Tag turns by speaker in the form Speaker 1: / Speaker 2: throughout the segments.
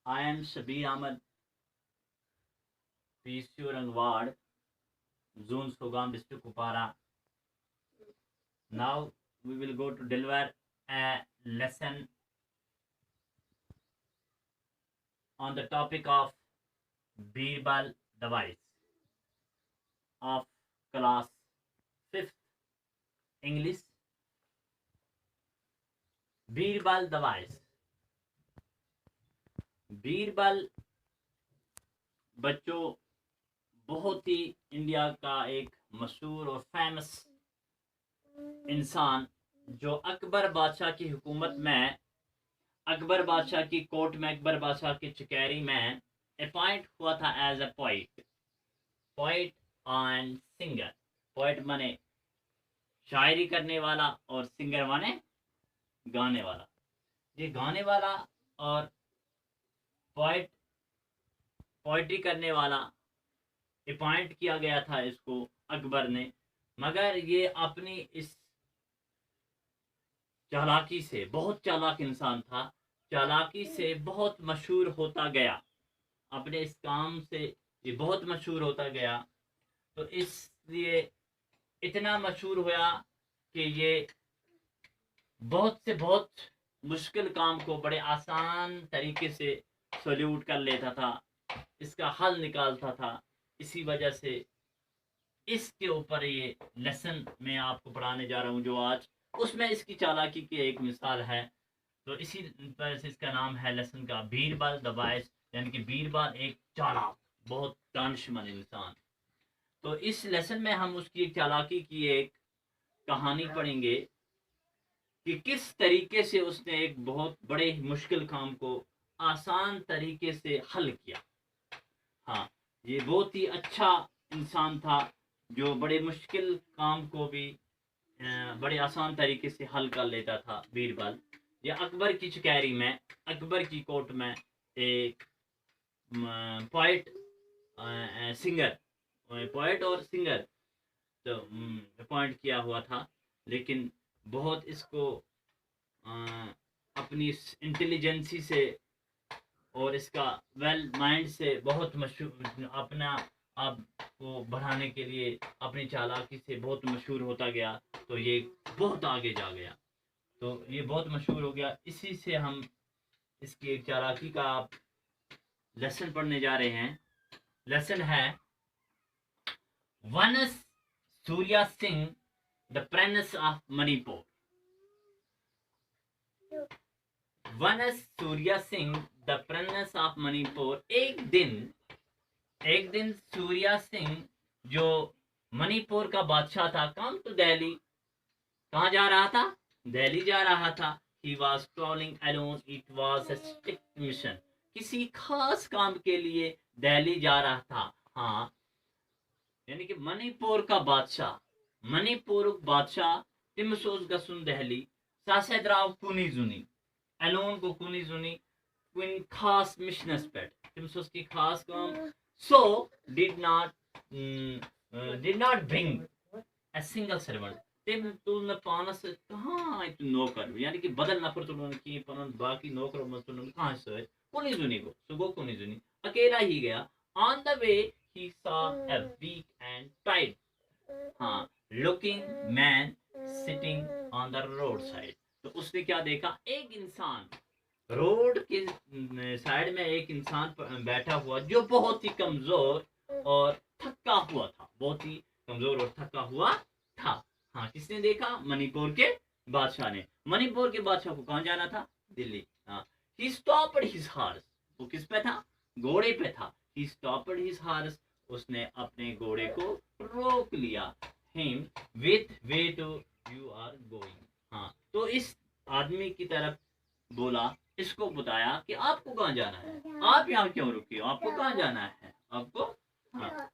Speaker 1: I am Shabir Ahmed, PCU Rangwad, Zone Sogam District Kupara. Now we will go to deliver a lesson on the topic of Birbal device of class 5th English. Birbal device. Birbal बच्चों बहुत ही India का एक मशहूर और famous इंसान जो अकबर बादशाह की हुकूमत में, अकबर बादशाह की कोर्ट में, अकबर बादशाह की चुकेरी में अपॉइंट हुआ था as a poet and singer. Poet माने शायरी करने वाला और सिंगर माने गाने वाला. ये गाने वाला और पोइट्री करने वाला अपॉइंट किया गया था इसको अकबर ने, मगर ये अपनी इस चालाकी से, बहुत चालाक इंसान था, चालाकी से बहुत मशहूर होता गया. अपने इस काम से ये बहुत मशहूर होता गया. तो इसलिए इतना मशहूर हुआ कि ये बहुत से बहुत मुश्किल काम को बड़े आसान तरीके से सॉल्यूट कर लेता था, इसका हल निकालता था. इसी वजह से इसके ऊपर ये लेसन मैं आपको पढ़ाने जा रहा हूँ जो आज, उसमें इसकी चालाकी की एक मिसाल है. तो इसी तरह से इसका नाम है लेसन का बीरबल द वाइस, यानी कि बीरबल एक चालाक, बहुत दानिशमंद इंसान. तो इस लेसन में हम उसकी एक चालाकी की एक कहानी पढ़ेंगे कि किस तरीके से उसने एक बहुत बड़े मुश्किल काम को आसान तरीके से हल किया. हाँ, ये बहुत ही अच्छा इंसान था जो बड़े मुश्किल काम को भी बड़े आसान तरीके से हल कर लेता था. बीरबल ये अकबर की चुकेरी में, अकबर की कोर्ट में एक पोइट और सिंगर तो अपॉइंट किया हुआ था. लेकिन बहुत इसको अपनी इंटेलिजेंसी से और इसका वेल माइंड से बहुत मशहूर, अपना आप को बढ़ाने के लिए अपनी चालाकी से बहुत मशहूर होता गया. तो ये बहुत आगे जा गया, तो ये बहुत मशहूर हो गया. इसी से हम इसकी एक चालाकी का आप लेसन पढ़ने जा रहे हैं. लेसन है once Surya Singh the prince of Manipur. Once Surya Singh the prince of Manipur. एक दिन सूर्या सिंह जो मणिपुर का बादशाह था, कम टू दिल्ली, कहाँ जा रहा था? दिल्ली जा रहा था. He was traveling alone. It was a strict mission. किसी खास काम के लिए दिल्ली जा रहा था. हाँ, यानी कि मणिपुर का बादशाह, मणिपुर बादशाह टिमसोस गसुन दिल्ली सासेद्राव कुनी जुनी एलोन को कुनी जुनी क्वीन खास मिशनस पेट टिमसोस की खास काम. So did not bring a single servant. تم तुलने पानस कहाँ है तू नौकर, यानी कि बदल नफर तुलने की पनन बाकी नौकरों में तुलने कहाँ से कुनी जुनी को सुबह कुनी जुनी अकेला ही गया. On the way he saw a weak and tired, हाँ, looking man sitting on the roadside. तो उसने क्या देखा? एक इंसान रोड के साइड में, एक इंसान बैठा हुआ जो बहुत ही कमजोर और थका हुआ था, बहुत ही कमजोर और थका हुआ था. हाँ, किसने देखा? मणिपुर के बादशाह ने. मणिपुर के बादशाह को कहाँ जाना था? दिल्ली. हाँ, he stopped his horse. वो किस पे था? घोड़े पे था. he stopped his horse. उसने अपने घोड़े को रोक लिया. him with way to you are going. हाँ, तो इस आदमी की तरफ बोला, इसको बताया कि आपको कहाँ जाना है, आप यहाँ क्यों रुके हो, आपको कहाँ जाना है आपको? हाँ,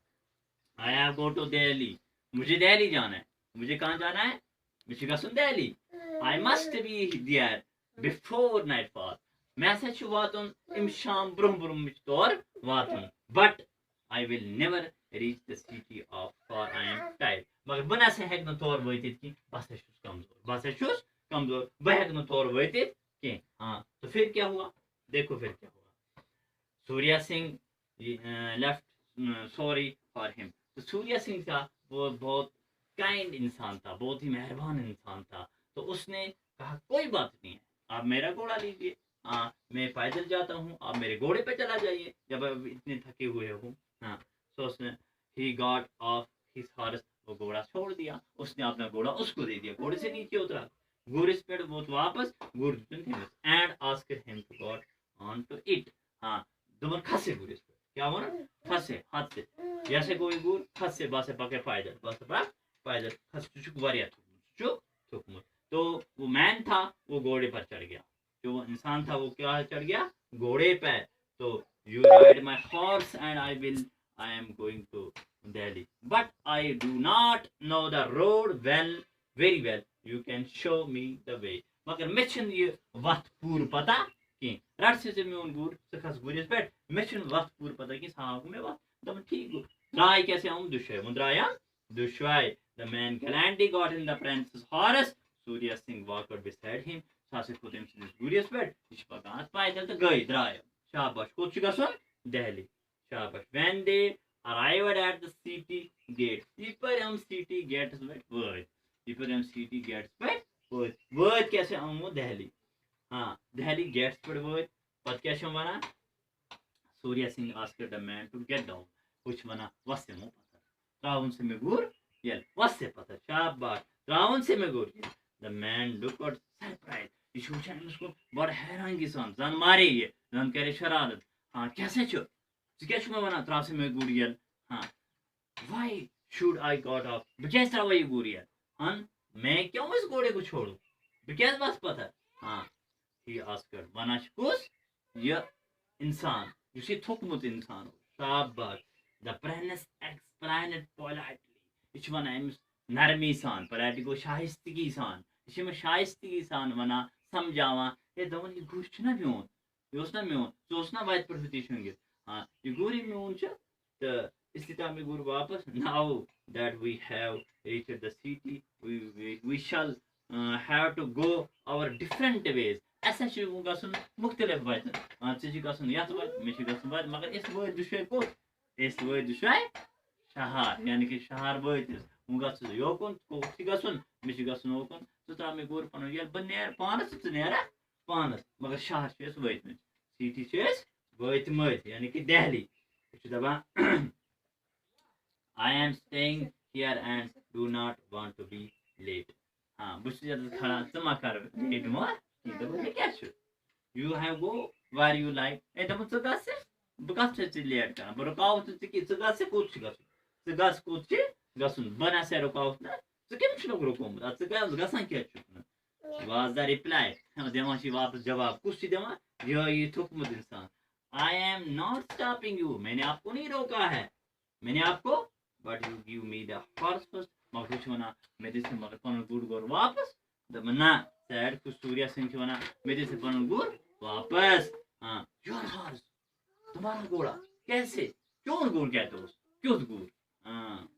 Speaker 1: I have go to Delhi, मुझे दिल्ली जाना है. मुझे कहाँ जाना है? Michigan Delhi. I must be there before nightfall. मैं सच वातुन इम शाम ब्रुम ब्रुम तौर वातुन. But I will never reach the city of for I am tired. मगर बना से हेक न तौर वैतित की बस शुस कमजोर बहक न तौर वैतित के. हाँ, तो फिर क्या हुआ? देखो फिर क्या हुआ. Surya Singh left sorry for him. तो सूर्या सिंह था वो बहुत काइंड इंसान था, बहुत ही मेहरबान इंसान था। तो उसने कहा कोई बात नहीं है, आप मेरा घोड़ा लीजिए, हाँ मैं पैदल जाता हूँ, आप मेरे घोड़े पे चला जाइए जब आप इतने थके हुए हो। हाँ तो उसने he got off his horse, वो घोड़ा छोड़ दिया, उसने अपना घोड़ा उसको दे दिया, घोड़े से नीचे उतरा, गुर स्पेड वो वापस गुर and asked him to got on to it. हाँ दोबारा खसे गुर स्पेड क्या बोला, खसे हाथ से जैसे कोई गुर खसे बस पाके पैदल बस पाक पैदल खस चुक वारिया चुक चुक। तो वो मैन था वो घोड़े पर चढ़ गया, जो वो इंसान था वो क्या चढ़ गया, घोड़े पे। तो you ride my horse and I am going to Delhi but I do not know the road well very well, you can show me the way. मगर मे ये वत पूर पता कहीं रट से मेन गुर स खस गुरिस पे मे वत पूर पता कि हाँ मे वत दम ठीक गो द्राय कैसे हम दुश्वाय वो द्राया दुश्वाय। The man gallantly got in the prince's horse. Surya Singh walked beside him. Sase put him in his glorious bed. Ish pagat paidal to gay draya. Shabash. Kut chiga son? Delhi. Shabash. When they arrived at the city gate, Piparam city gets word. Piparam city gets word. Word कैसे आऊँ दिल्ली? हाँ Delhi gets word. पद कैसे बना? Surya Singh asked the man to get down. Which बना? वस्से मुँह पत्थर. रावण से मेगुर Yell, what's it, Pata? Shabash. Ravan se me good. The man looked at surprise. इस पूछा उसको बड़ा हैरानगी सन जन मारे ये जन करे शरारत। हाँ कैसे छो क्या छुमा बना त्रा से मैं गुड़ियल। हाँ why should I got off because त्रा वही गुड़ियल। हाँ मैं क्यों इस घोड़े को छोड़ूं बिकेस बस पता। हाँ he asked बना कुछ ये इंसान जिसे थुकमुत इंसान हो शाबाश। the prince explained politely etch वना अमिस नरमी सान पलाटी को शाइस्तगी सान इस में शाइस्तगी सान वना समझावा ये दवन ये गुश ना म्योन योजना म्योन सोचना वाइट पर होती होंगे। हाँ ये गुरी म्योन छ तो इसलिए में गुरु वापस now that we have reached the city we shall have to go our different ways ऐसा चीज वो गसन मुख्तलिफ बात हाँ चीज गसन याद बात मिशी गसन बात मगर इस वो दुश्मन को इस वो दुश्मन शहर यानी कि शहर वतिस गस योकुन कोथि गसन मिश गसन ओकुन ता मे गोर पन ये बनेर पानस च नेरा पानस मगर शहर छेस वतम सिटी छेस वतमत यानी कि दिल्ली छ दबा I am staying here and do not want to be late। हाँ बुश जद खड़ा तमा कर लेट मो कि दबा क्या छ you have go where you like ए दम च गस बकस छ लेट कर बरो काउ च कि च गस कुछ गस च गस कुछ गसन बना से रुकावट ना च केम छ रुकम च गस गसन क्या छ was the reply देवा शी वापस जवाब कुछ देवा ये थुकमुत इंसान I am not stopping you मैंने आपको नहीं रोका है मैंने आपको but you give me the horse first मगर कुछ वना मेरे से मगर पन गुड़ गोर वापस दमना सैड कुछ सूर्या सिंह से वना मेरे से पन गुड़ वापस। हाँ योर हॉर्स तुम्हारा घोड़ा कैसे क्यों गुड़ कहते हो क्यों गुड़। हाँ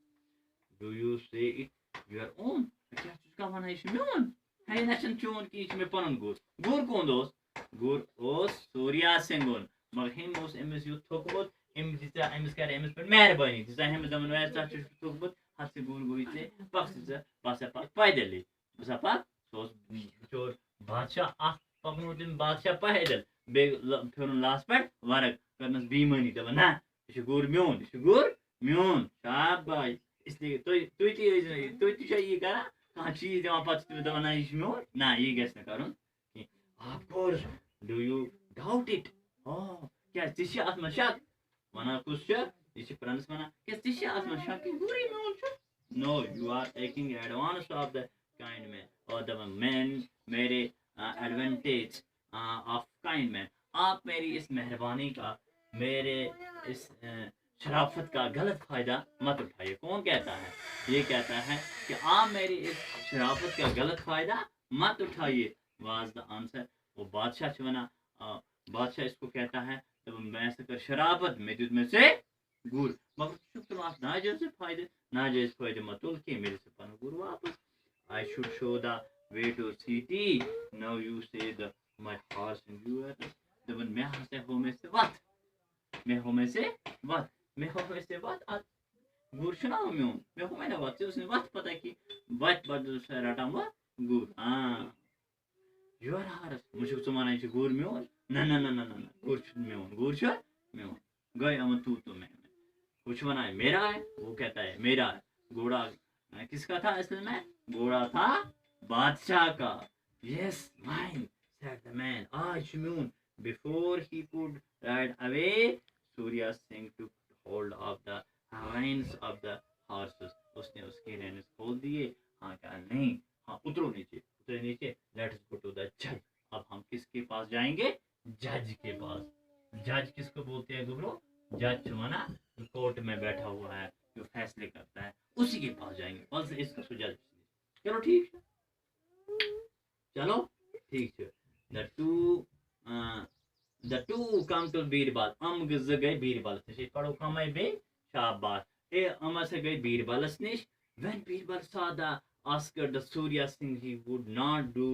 Speaker 1: do you say it your own क्या चीज का माना इसमें on है नशन क्यों कि इसमें पन गुड़ कौन दोस्त गुड़ ओ सूर्या सिंह मगर हिम उस एमएस यू थोकबोत एमएस दिता एमएस कर एमएस पर मेहरबानी दिता हम दमन वे चाच थोकबोत हाथ से गुड़ गोइते पक्ष से पासे पास पैदल बस आपा सोस चोर बादशाह आ पकनो दिन बादशाह पैदल बे फिर लास्ट पर वरक करनस बीमानी दबा ना इस गुड़ म्योन शाबाश इसलिए तो ये करा कहाँ चीज जमा पच दबा इस म्योन ना ये कैसे करूं of course do you doubt it oh क्या तिशा आत्मा शक मना कुछ इस प्रिंस मना क्या तिशा आत्मा शक की बुरी में उनसे no you are taking advantage of the kind man or the man मेरे advantage of kind man आप मेरी इस मेहरबानी का मेरे इस शराफत का गलत फायदा मत उठाइए। कौन कहता है ये कहता है कि आप मेरी इस शराफत का गलत फायदा मत उठाइए was the answer वो बादशाह चवना बादशाह इसको कहता है जब मैं ऐसा कर शराबत में दूध में से गुड़ मगर शुक्र मास नाजायज फायदे मतुल के मेरे से पन गुड़ वापस I should show the way to city now you say the my horse and you are जब मैं हंसे हो में से बात مےٚ ہوو مےٚ سے وَتھ مےٚ ہوو مےٚ سے وَتھ اَتھ گُر چھُنا میون مےٚ ہوو مےٚ وَتھ ژےٚ اوس نہٕ وَتھ پَتہ کہِ وَتہِ بدل چھُ رَٹان وۄنۍ گُر یور ہارَس وۄنۍ چھُکھ ژٕ وَنان یہِ چھُ گُر میون نہ نہ نہ نہ نہ نہ گُر چھُنہٕ میون گُر چھُ میون گئے امن تو میں وہ چھُ وَنان میرا ہے وہ کہتا ہے میرا ہے گھوڑا کس کا تھا اصل میں گھوڑا تھا بادشاہ کا یس مائن said the man آج چھُ میون before he could ride away Surya Singh took hold of the reins of the horses اس نے اس کے رینس کھول دیے کہا نہیں اترو نیچے let us go to the جج اب ہم کس کے پاس جائیں گے جج کے پاس جج کس کو بولتے ہیں گبرو جج چھوانا کورٹ میں بیٹھا ہوا ہے جو فیصلے کرتا ہے اسی کے پاس جائیں گے بس اس کا سجج چلو ٹھیک ہے چلو ٹھیک ہے the two come to Birbal زٕ گٔے بیربلس نِش پڑو کمے بیٚیہِ شاباش ہسا گٔے بیربلس نِش when Birbal saw the Oscar the Surya Singh he would not do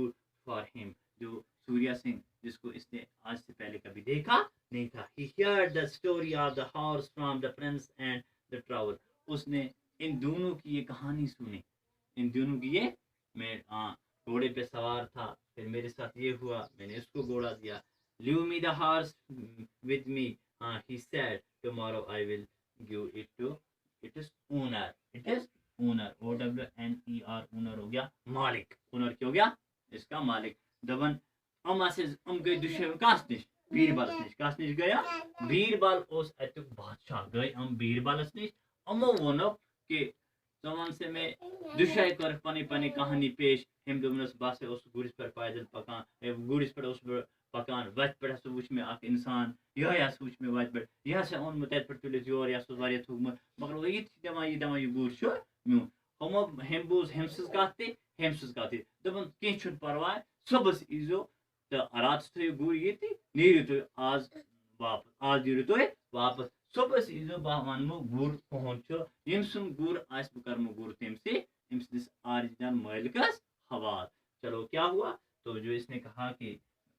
Speaker 1: for him جو سوریا سنگھ جس کو اس نے آج سے پہلے کبھی دیکھا نہیں تھا he heard the story of the horse from the prince and the travel اس نے ان دونوں کی یہ کہانی سنی ان دونوں کی یہ میں گھوڑے پہ سوار تھا پھر میرے ساتھ یہ ہوا میں نے اس کو گھوڑا دیا leave me the horse with me he said tomorrow I will give it to its owner owner OWNER owner ہو گیا مالک اونر کیا ہو گیا اس کا مالک دپان گئی دشوے کس نش بیربلس نش کس نش گیا بیربل اوس اتیُک بادشاہ گئی بیربلس نش یِمو ووٚنُکھ کہ ژٕ وَن سا مےٚ دُشے کٔرٕکھ پنٕنۍ پنٕنۍ کہانی پیش أمۍ دوٚپنَس بہٕ ہسا اوسُس گُرِس پٮ۪ٹھ پیدل پکان گُرِس پٮ۪ٹھ اوسُس بہٕ پکان وتہِ پٮ۪ٹھ ہسا وٕچھ مےٚ اکھ انسان یِہوے ہسا وٕچھ مےٚ وتہِ پٮ۪ٹھ یہِ ہسا اوٚن مےٚ تتہِ پٮ۪ٹھ تُلِتھ یور یہِ ہسا اوس واریاہ تھوٚکمُت مگر یہِ تہِ دپان یہِ گُر چھُ میون ہُمو ہیٚمۍ بوٗز ہیٚمۍ سٕنٛز کتھ تہِ ہیٚمۍ سٕنٛز کتھ تہِ دوٚپُن کینٛہہ چھُنہٕ پرواے صُبحس ییٖزیو تہٕ راتس تھٲیِو گُر ییٚتی نیٖرِو تُہۍ آز واپس آز نیٖرِو تُہۍ واپس صُبحس ییٖزیو بہٕ ونمو گُر کٕہُنٛد چھُ ییٚمۍ سُنٛد گُر آسہِ بہٕ کرمو گُر تٔمسٕے أمۍ سٕنٛدِس آرجنل مٲلکس حوالہٕ چلو کیا ہوا تو جو اس نے کہا کہ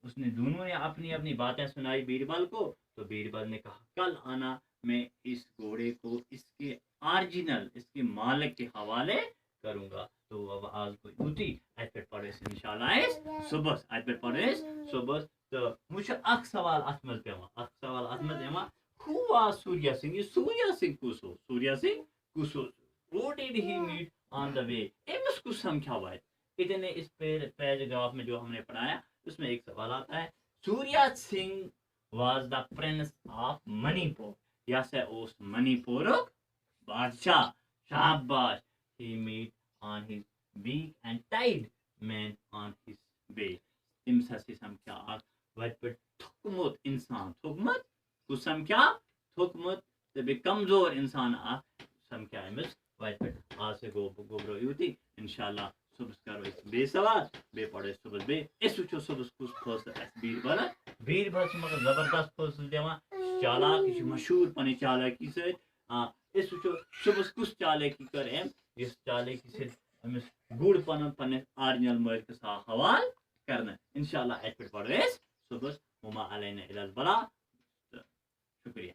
Speaker 1: اس نے دونوں نے اپنی اپنی باتیں سنائی بیربل کو تو بیربل نے کہا کل آنا میں اس گھوڑے کو اس کے آرجنل اس کے مالک کے حوالے کروں گا تو اب آج کوئی ہوتی ات پہ پڑھو انشاءاللہ صبح ات پہ پڑھو صبح تو مجھے اخ سوال ات مز پیوان who was Surya Singh یہ سوریا سنگھ کس ہو سوریا سنگھ کس ہو who did he meet on the way امس کس سمکھا وات اتنے اس پیراگراف میں جو ہم نے پڑھایا اس میں ایک سوال آتا ہے Surya Singh was the prince of Manipur یہ سا اس منی پورک بادشاہ شاباش he meet on his beak and tied man on his way تمس ہسا سمکھا اکھ وتہِ پٮ۪ٹھ تھوٚکمُت انسان تھوٚکمُت کُس سمکھا تھوٚکمُت تہٕ بیٚیہِ کمزور انسان اکھ سمکھا أمِس وتہِ پٮ۪ٹھ آز سے گوبرو یوٗتی انشاءاللہ صبحس کرو أسۍ بیٚیہِ سوال بیٚیہِ پڑھو أسۍ صبحس بیٚیہِ أسۍ وٕچھو صبحس کُس فٲصلہٕ آسہِ بیربل چھُ مگر زبردست فٲصلہٕ دِوان چالاک یہِ چھُ مشہوٗر پنٕنۍ چالاکی سۭتۍ أسۍ وٕچھو صبحس کُس چالاکی کٔر أمۍ یُس چالاکی سۭتۍ أمِس گُر پننِس آرجنل مٲلکس آو حوالہٕ کرنہٕ انشاءاللہ اتہِ پٮ۪ٹھ پڑھو أسۍ صبحس وما علینا الا البلاغ شکریہ